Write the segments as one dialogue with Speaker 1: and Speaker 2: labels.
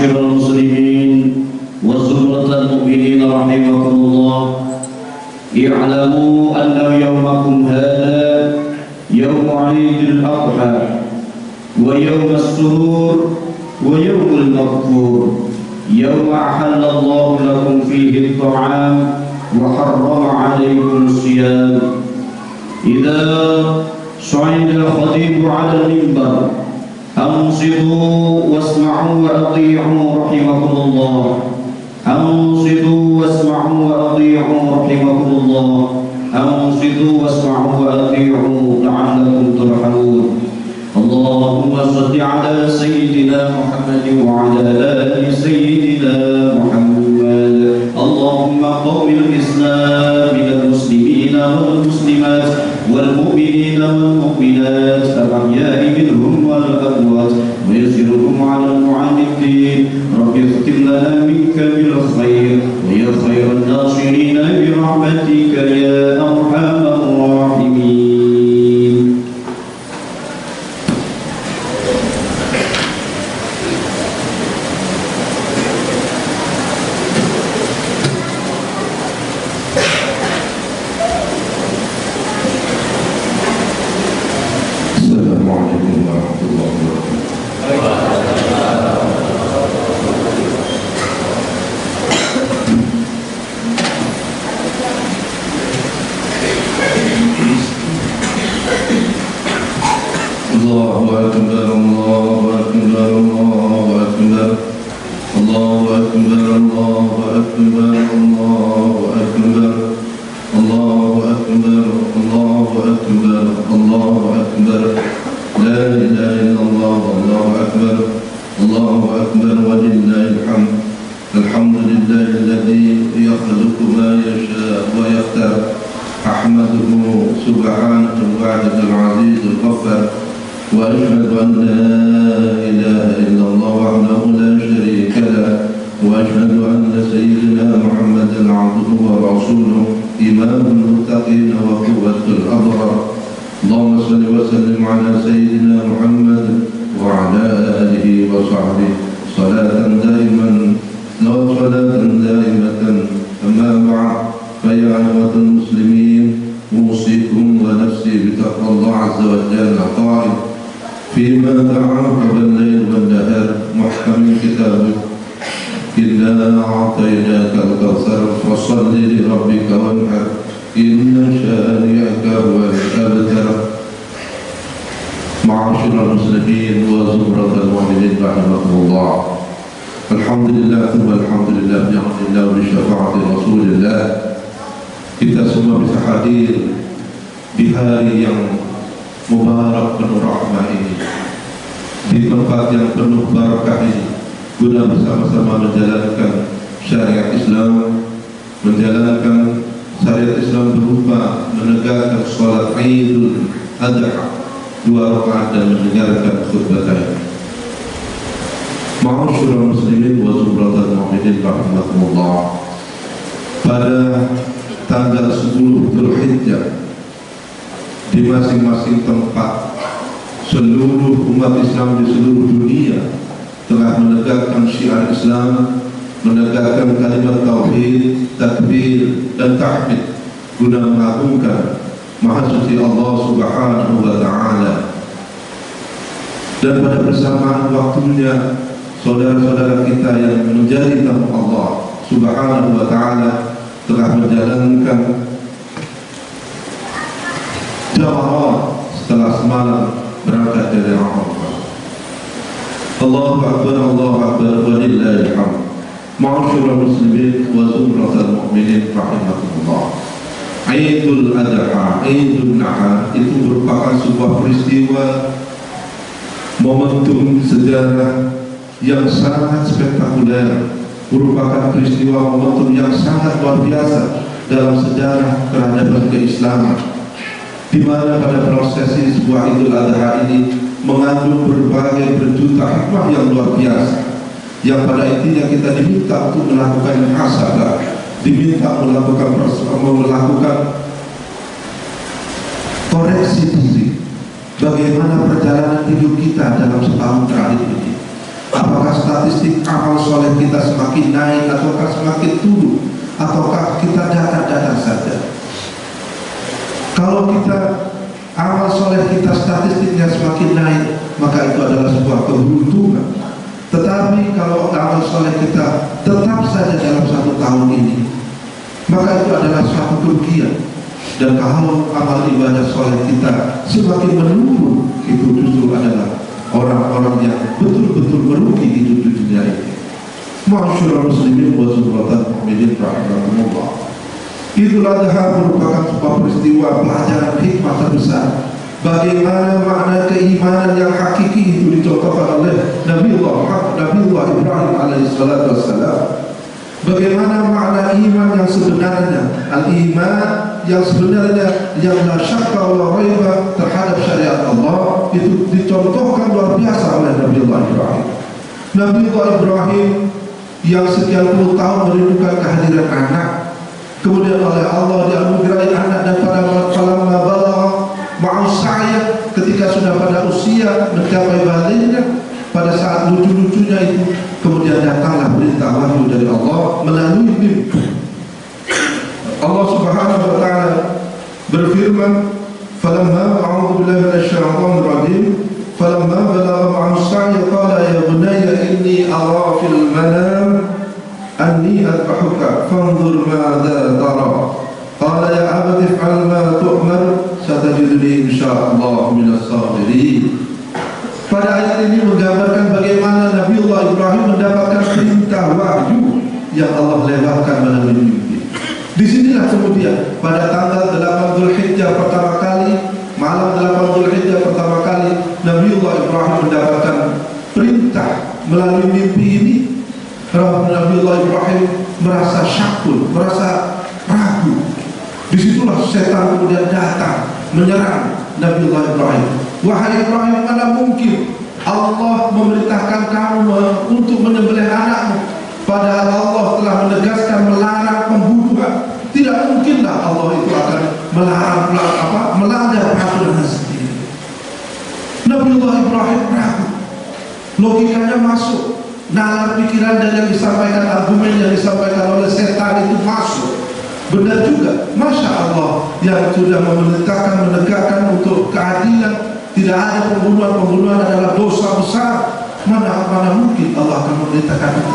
Speaker 1: معاشر المسلمين وزمرة المؤمنين رحمكم الله، اعلموا أن يومكم هذا يوم عيد الأضحى ويوم السرور ويوم المغفور، يوم أحل الله لكم فيه الطعام وحرم عليكم الصيام. إذا صعد الخطيب على المنبر أنصتوا واسمعوا وأطيعوا رحمكم الله، أنصتوا واسمعوا وأطيعوا رحمكم الله، أنصتوا واسمعوا وأطيعوا لعلكم ترحمون. اللهم صل على سيدنا محمد وعلى آل سيدنا محمد. اللهم قوم الإسلام من المسلمين والمسلمات والمؤمنين والمؤمنات الأحياء منهم والأموات ويسرهم على المعاندين. رب اختم لنا منك بالخير ويا خير الناصرين برحمتك يا أرحم الراحمين.
Speaker 2: Pada tanggal 10 Dzulhijjah di masing-masing tempat seluruh umat Islam di seluruh dunia telah menegakkan syiar Islam, menegakkan kalimat tauhid, takbir dan tahmid guna mengagungkan Maha Suci Allah Subhanahu wa taala. Dan pada bersamaan waktunya saudara-saudara kita yang menjadi tamu Allah Subhanahu wa taala telah menjalankan jamaah setelah semalam berangkat dari Arafah. Allahu Akbar, Allahu Akbar, walillahil hamd. Ma'asyiral muslimin wa zumratal mu'minin rahimakumullah. Idul Adha, Idul Nahar itu merupakan sebuah peristiwa momentum sejarah yang sangat spektakuler, merupakan peristiwa momentum yang sangat luar biasa dalam sejarah peradaban keislaman, di mana pada prosesi sebuah Idul Adha ini mengandung berbagai berjuta hikmah yang luar biasa, yang pada intinya kita diminta untuk melakukan muhasabah, diminta melakukan koreksi diri bagaimana perjalanan hidup kita dalam setahun terakhir ini. Apakah statistik amal soleh kita semakin naik ataukah semakin turun, ataukah kita datar-datar saja? Kalau kita amal soleh kita statistiknya semakin naik, maka itu adalah sebuah keberuntungan. Tetapi kalau amal soleh kita tetap saja dalam 1 tahun ini, maka itu adalah suatu kerugian. Dan kalau amal ibadah soleh kita semakin menurun, itu justru adalah orang-orang yang betul-betul merugi di dunia ini. Ma'asyiral muslimin wa zumratal mu'minin rahimakumullah. Idul Adha merupakan sebuah peristiwa pelajaran hikmah terbesar. Bagaimana makna keimanan yang hakiki itu dicontohkan oleh Nabiullah Ibrahim alaihissalatu wassalam. Bagaimana makna iman yang sebenarnya, al-iman yang sebenarnya, yang la syakka wa la raiba terhadap syariat Allah, itu dicontohkan luar biasa oleh Nabiullah Ibrahim. Nabiullah Ibrahim yang sekian puluh tahun merindukan kehadiran anak, kemudian oleh Allah dianugerahi anak, dan pada falamma balagha ma'u sa'ya, ketika sudah pada usia mencapai baligh, pada saat lucu-lucunya itu, kemudian datanglah perintah wahyu dari Allah melalui mimpi. Allah Subhanahu wa taala berfirman, "Falamma a'udzu billahi minasyaitonir rajim, falamma balagha ma'u sa'ya qala ya bunayya inni ara fil manam anni adbahuka fanzur madza tara." Qala ya abati if'al ma tu'mar satajiduni insyaallah minas sabirin. Pada ayat ini menggambarkan bagaimana Nabiullah Ibrahim mendapatkan perintah wahyu yang Allah lewatkan melalui mimpi. Disinilah kemudian pada tanggal 8 Dzulhijjah pertama kali, malam 8 Dzulhijjah pertama kali, Nabiullah Ibrahim mendapatkan perintah melalui mimpi ini. Nabiullah Ibrahim merasa syakun, merasa ragu. Disitulah setan kemudian datang menyerang Nabiullah Ibrahim. Wahai Ibrahim, mana mungkin Allah memerintahkan kamu untuk menyembelih anakmu, padahal Allah telah menegaskan melarang pembunuhan. Tidak mungkinlah Allah itu akan melanggar peraturan sendiri. Nabiullah Ibrahim ragu, logikanya masuk, nalar pikiran dan yang disampaikan, argumen yang disampaikan oleh setan itu masuk. Benar juga, Masya Allah, yang sudah memerintahkan, menegakkan untuk keadilan, tidak ada pembunuhan adalah dosa besar. Mana mungkin Allah akan memerintahkan itu.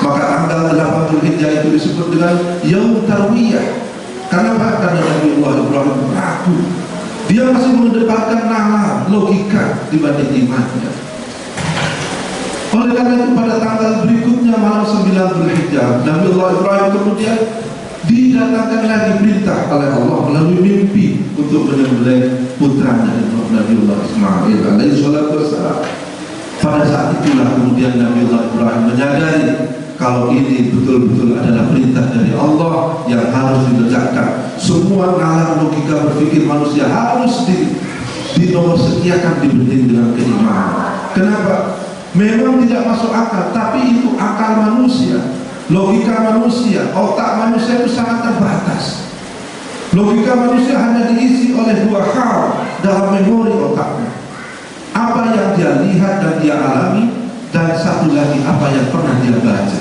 Speaker 2: Maka tanggal 8 Dzulhijjah itu disebut dengan Yaum Tarwiyah. Karena Nabiullah Ibrahim ragu, dia masih mengedepankan nalar, logika dibanding imannya. Oleh karena itu pada tanggal berikutnya, malam 9 Dzulhijjah, Nabiullah Ibrahim kemudian didatangkan lagi perintah oleh Allah melalui mimpi untuk menyembelih putranya Nabiullah Ismail alaihi salatu wassalam. Pada saat itulah kemudian Nabiullah Ibrahim menyadari kalau ini betul-betul adalah perintah dari Allah yang harus ditegakkan. Semua nalar logika berpikir manusia harus dinomor sekiakan dibanding dengan keimanan. Kenapa? Memang tidak masuk akal, tapi itu akal manusia. Logika manusia, otak manusia itu sangat terbatas. Logika manusia hanya diisi oleh 2 hal dalam memori otaknya: apa yang dia lihat dan dia alami, dan satu lagi apa yang pernah dia baca.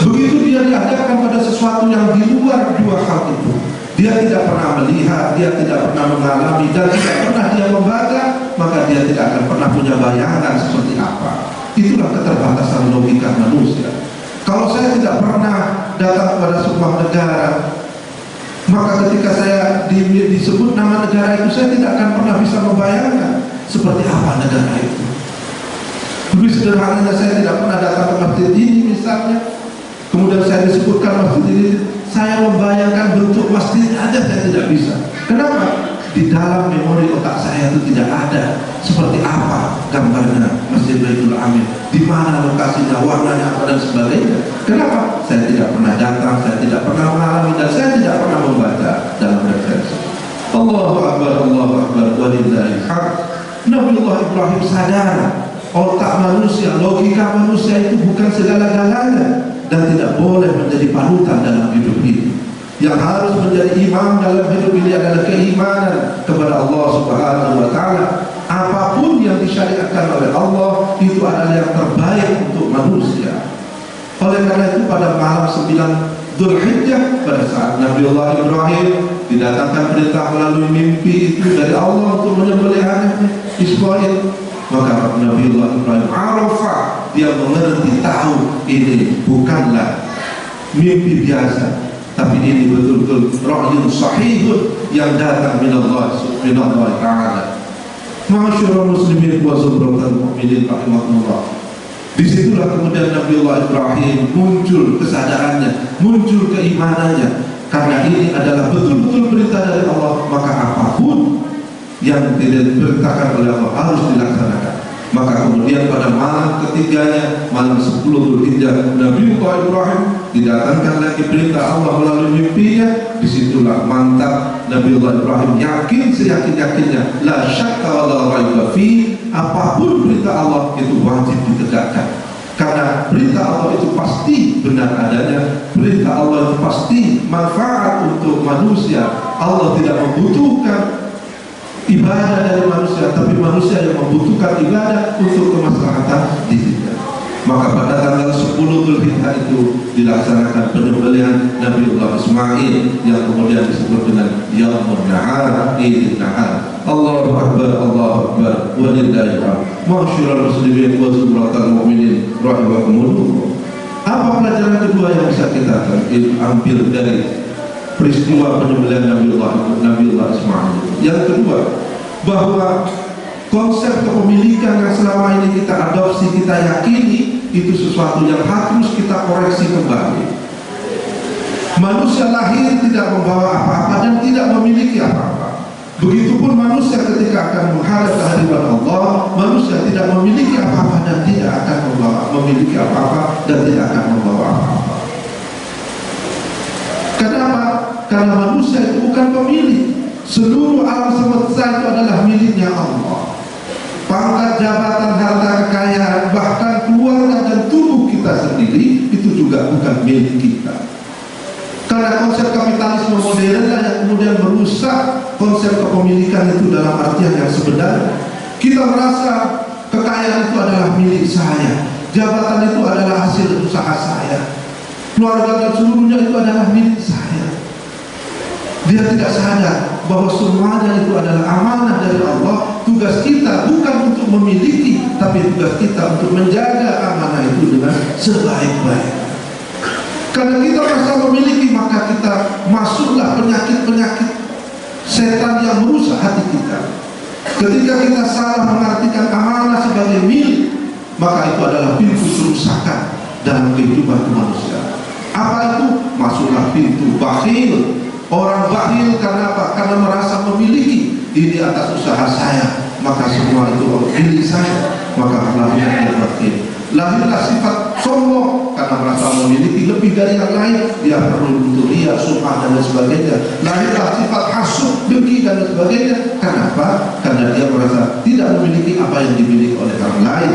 Speaker 2: Begitu dia dihadapkan pada sesuatu yang di luar 2 hal itu, dia tidak pernah melihat, dia tidak pernah mengalami, dan tidak pernah dia membaca, maka dia tidak akan pernah punya bayangan seperti apa. Itulah keterbatasan logika manusia. Kalau saya tidak pernah datang kepada sebuah negara, maka ketika saya disebut nama negara itu, saya tidak akan pernah bisa membayangkan seperti apa negara itu. Lebih sederhananya, saya tidak pernah datang ke masjid ini misalnya, kemudian saya disebutkan masjid ini, saya membayangkan bentuk masjid aja saya tidak bisa. Kenapa? Di dalam memori otak saya itu tidak ada seperti apa gambarnya Masjid Baitul Amin, di mana lokasinya, warnanya apa dan sebagainya. Kenapa? Saya tidak pernah datang, saya tidak pernah mengalami, dan saya tidak pernah membaca dalam referensi. Allahu Akbar, walillahil hamd. Nabiullah Ibrahim sadar otak manusia, logika manusia itu bukan segala-galanya dan tidak boleh menjadi panutan dalam hidup ini. Yang harus menjadi imam dalam hidup ini adalah keimanan kepada Allah Subhanahu wa taala. Apapun apapun yang disyariatkan oleh Allah itu adalah yang terbaik untuk manusia. Oleh karena itu pada malam 9 Dzulhijjah, pada saat Nabiullah Ibrahim didatangkan perintah melalui mimpi itu dari Allah untuk menyembelih anaknya Ismail, maka Nabiullah Ibrahim arafah, dia mengerti, tahu ini bukanlah mimpi biasa, tapi ini betul-betul ra'yun sahihun yang datang minallah ta'ala. Ma'asyiral muslimin wa zumratal mu'minin rahimahullah. Disitulah kemudian Nabiullah Ibrahim muncul kesadarannya, muncul keimanannya, karena ini adalah betul-betul perintah dari Allah, maka apapun yang tidak diperintahkan oleh Allah harus dilaksanakan. Maka kemudian pada malam ketiganya, malam 10 Dzulhijjah, Nabiullah Ibrahim didatangkan lagi perintah Allah melalui mimpinya. Disitulah mantap Nabiullah Ibrahim yakin seyakin-yakinnya, la syakka wa la raiba fi, apapun perintah Allah itu wajib ditegakkan. Karena perintah Allah itu pasti benar adanya, perintah Allah itu pasti manfaat untuk manusia. Allah tidak membutuhkan ibadah dari manusia, tapi manusia yang membutuhkan ibadah untuk kemaslahatan dirinya. Maka pada tanggal 10 Dzulhijjah itu dilaksanakan penyembelihan Nabiullah Ismail yang kemudian disebut dengan Yaumun Nahar, Idul Nahar. Allahu Akbar, Allahu Akbar, walillahil hamd. Ma'asyiral muslimin wa zumratal mu'minin rahimakumullah. Apa pelajaran kedua yang bisa kita ambil dari peristiwa penyembelihan Nabiullah Ismail? Yang kedua, bahwa konsep kepemilikan yang selama ini kita adopsi, kita yakini, itu sesuatu yang harus kita koreksi kembali. Manusia lahir tidak membawa apa-apa dan tidak memiliki apa-apa. Begitupun manusia ketika akan menghadap kehadiran Allah, manusia tidak memiliki apa-apa dan tidak akan memiliki apa-apa dan tidak akan membawa apa-apa. Kenapa? Karena manusia itu bukan pemilik. Seluruh alam semesta itu adalah miliknya Allah. Pangkat, jabatan, harta kekayaan, bahkan keluarga dan tubuh kita sendiri itu juga bukan milik kita. Karena konsep kapitalisme modern yang kemudian merusak konsep kepemilikan itu dalam artian yang sebenarnya. Kita merasa kekayaan itu adalah milik saya, jabatan itu adalah hasil usaha saya, keluarga dan seluruhnya itu adalah milik saya. Dia tidak sadar bahwa semuanya itu adalah amanah dari Allah. Tugas kita bukan untuk memiliki, tapi tugas kita untuk menjaga amanah itu dengan sebaik-baiknya. Karena kita merasa memiliki, maka kita masuklah penyakit-penyakit setan yang merusak hati kita. Ketika kita salah mengartikan amanah sebagai milik, maka itu adalah pintu kerusakan dalam kehidupan manusia. Apa itu? Masuklah pintu bakhil. Orang bakhil karena apa? Karena merasa memiliki ini atas usaha saya, maka semua itu milik saya, maka lahirlah dia bakhil. Lahirlah sifat sombong karena merasa memiliki lebih dari yang lain, dia perlu untuk riya, sum'ah dan sebagainya. Lahirlah sifat hasud, dengki dan sebagainya. Kenapa? Karena dia merasa tidak memiliki apa yang dimiliki oleh orang lain.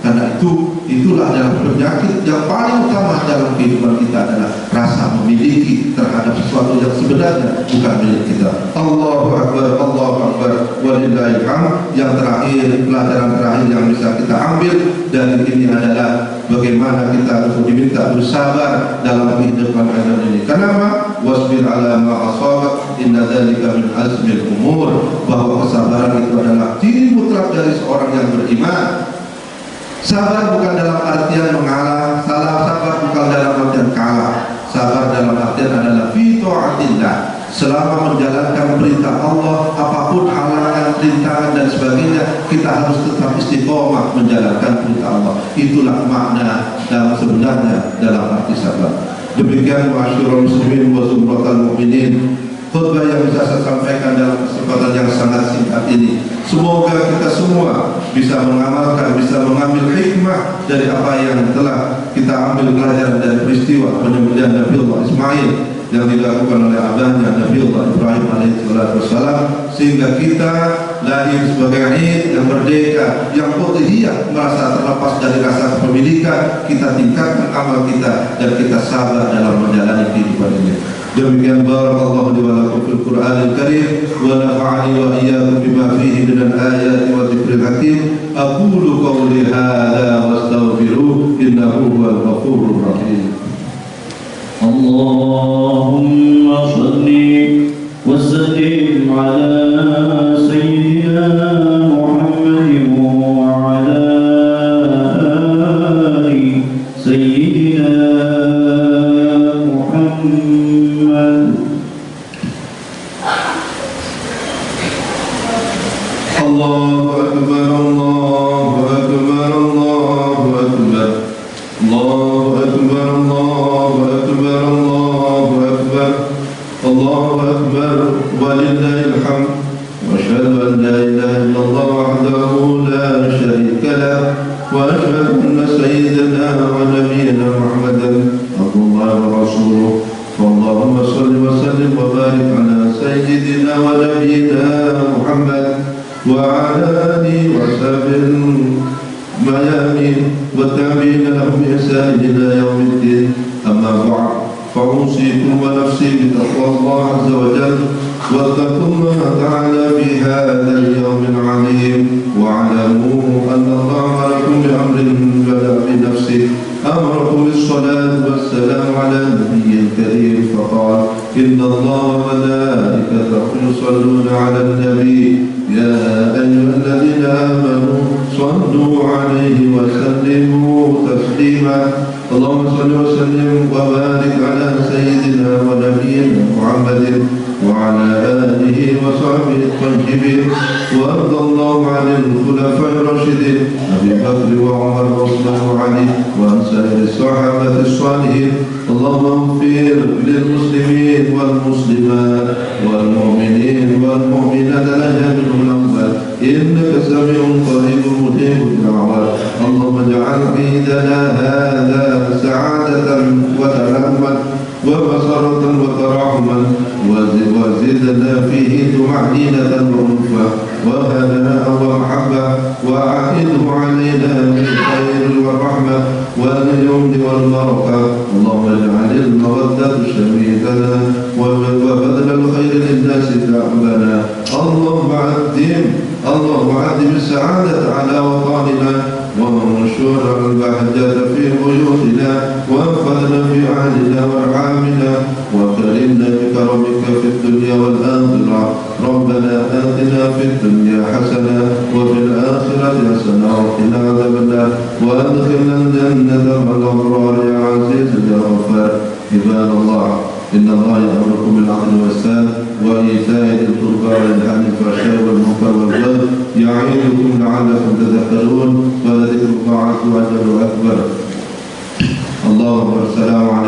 Speaker 2: Karena itulah adalah penyakit yang paling utama dalam kehidupan kita, adalah rasa memiliki terhadap sesuatu yang sebenarnya bukan milik kita. Allahu Akbar, Allahu Akbar, walillahil hamd. Yang terakhir, pelajaran terakhir yang bisa kita ambil dari ini adalah bagaimana kita harus diminta bersabar dalam kehidupan ini. Kenapa? Wasbir ala ma asabak, inna dzalika min azmil umur. Bahwa kesabaran itu adalah ciri mutlak dari seorang yang beriman. Sabar bukan dalam artian mengalah, sabar bukan dalam artian kalah. Sabar dalam artian adalah fi ta'atillah, selama menjalankan perintah Allah, apapun halangan, rintangan dan sebagainya, kita harus tetap istiqomah menjalankan perintah Allah. Itulah makna dalam sebenarnya dalam arti sabar. Demikian ma'asyiral muslimin wa zumratal mu'minin, khutbah yang bisa saya sampaikan dalam kesempatan yang sangat singkat ini. Semoga kita semua bisa mengamalkan, bisa mengambil hikmah dari apa yang telah kita ambil pelajaran dari peristiwa penyembelihan Nabiullah Ismail yang dilakukan oleh abahnya Nabiullah Ibrahim alaihissalam, sehingga kita lahir sebagai Id yang merdeka, yang qudhiyah, merasa terlepas dari rasa kepemilikan. Kita tingkatkan amal kita dan kita sabar dalam menjalani kehidupan ini. Demikian barakallahu li wa lakum fil Qur'anil Karim wa nafa'ani wa iyyakum bima fihi minal ayati wa dzikril hakim. Aqulu qawli hadza wa astaghfiruh innahu huwal ghafurur rahim.
Speaker 1: Allahumma shalli wa sallim ala sayyidina Muhammadin wa ala ali sayyidina
Speaker 2: Allahu Akbar, Allahu Akbar, Allahu Akbar, Allahu Akbar, Allahu Akbar, Allahu Akbar, Allahu Akbar, walillahil hamd. Wa asyhadu an la ilaha illallah wahdahu la syarika lah wa asyhadu anna sayyidana wa nabiyyana Muhammadan abdullahi wa rasuluh. Allahumma shalli wa sallim wa barik ala sayyidina wa nabiyyina Muhammad وعلى آله وصحبه الميامين والتابعين لهم بإحسان إلى يوم الدين. أما بعد فأوصيكم ونفسي بتقوى الله عز وجل واتقوا الله تعالى في هذا اليوم العظيم واعلموا أن الله أمركم بأمر بدأ بنفسه أمركم بالصلاة والسلام على النبي الكريم فقال إن الله وملائكته يصلون على النبي يا أيها الذين آمنوا صلوا عليه وسلموا تسليما. اللهم صل وسلم وبارك على سيدنا ونبينا محمد وعلى آله وصحبه الطيبين. وارض الله عن الخلفاء الراشدين أبي بكر وعمر وعثمان وعلي وعن سائر الصحابة الصالحين. اللهم اغفر للمسلمين والمسلمات والمؤمنين والمؤمنات الأحياء منهم والأموات إنك سميع قريب مجيب الدعوات. اللهم اجعل عيدنا هذا سعادة وتنعما وبصرة وترحما وزدنا فيه طمأنينة وألفة وهناء ومحبة وأعده علينا بالخير والرحمة واليمن والبركة. اللهم اجعل المودة شميتنا وبذل الخير للناس دعبنا. اللهم عدم السعادة على وطننا وانشر البهجة في بيوتنا واحفظنا في أهلنا وارحامنا وكرمنا بكرمك في الدنيا والآخرة. ربنا آتنا في الدنيا حسنة وفي الآخرة حسنة وقنا عذاب النار وأدخلنا الجنة مع الأبرار يا عزيز يا غفار. عباد الله إن الله يأمركم بالعدل والإحسان وإيتاء ذي القربى وينهى عن الفحشاء والمنكر والبغي يعظكم لعلكم تذكرون ولذكر الله عز وجل أكبر. اللهم السلام عليكم.